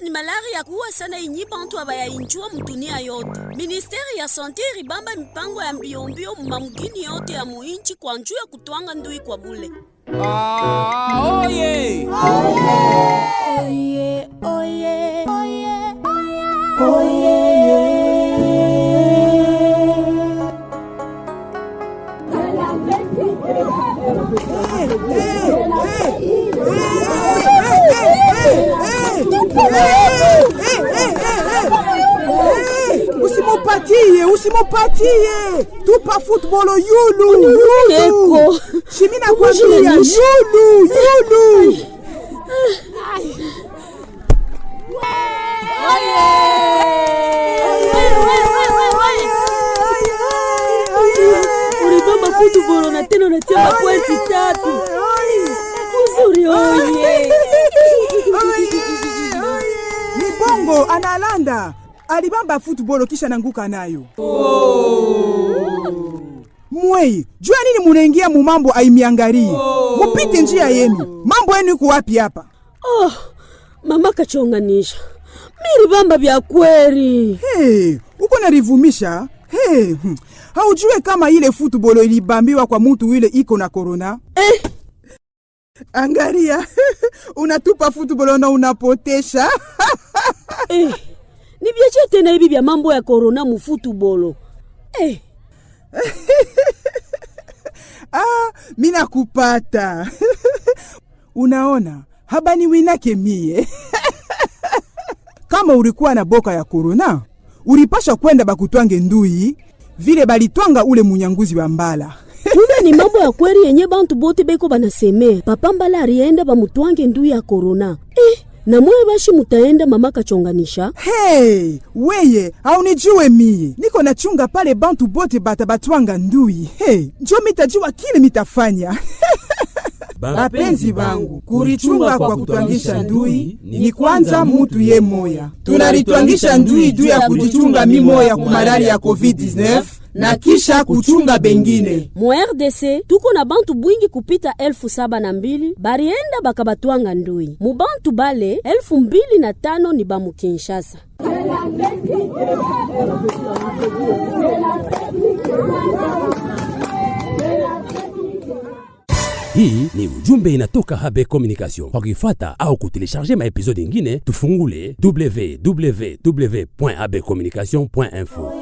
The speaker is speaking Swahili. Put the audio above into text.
Ni malaria kuwa sana inyi bantu abayainjua mdunia yote. Ministeri ya Sante ribamba mipango ya mbiombio mumamugini yote ya muinchi kwa njuu ya kutwanga ndui kwa bule. Oye! Oye, oye, oye, oye. Usimupatie tupa football yulu shimina kwa yulu ulibamba football na tena unatia pointi 3 uzuri oye. Ni bongo analanda alibamba football kisha nanguka nayo. Mwei, jua nini munaingia mu mambo aimiangarie? Mupite njia yenu. Mambo yenu iko wapi hapa? Mama kachonganisha. Miri bamba vya kweli. Uko narivumisha? Haujue kama ile football ilibambiwa kwa mtu yule iko na corona? Angaria, unatupa football na unapotesha. Ni biache tena hivi vya mambo ya corona mu football. Mina kupata. Unaona, habani winake mie. Kama ulikuwa na boka ya corona, ulipasha kwenda bakutwange ndui, vile balitwanga ule munyanguzi wa mbala. Kumbe ni mambo ya kweli yenye bantu bote beko banaseme. Papa mbala arienda bamutwange ndui ya corona. Na mwe bashi mutaenda mama kachonganisha. Weye, haunijue mie. Niko na chunga pale bantu bote batabatwanga ndui. Njo mitajua kile mitafanya. Bapenzi bangu, kurichunga kwa kutwangisha ndui ni kwanza mutu ye moya. Tunaritwangisha ndui juu ya kujichunga mimoya kumalari ya COVID-19 na kisha kuchunga bengine. Mu RDC tuko na bantu bwingi kupita 7,002 barienda bakabatwanga ndui. Mu bantu bale 2,005 ni ba mu Kinshasa. Hii ni ujumbe inatoka HB Communication. Kwa kufuata au kutelecharge ma episode ingine, tufungule www.habcommunication.info.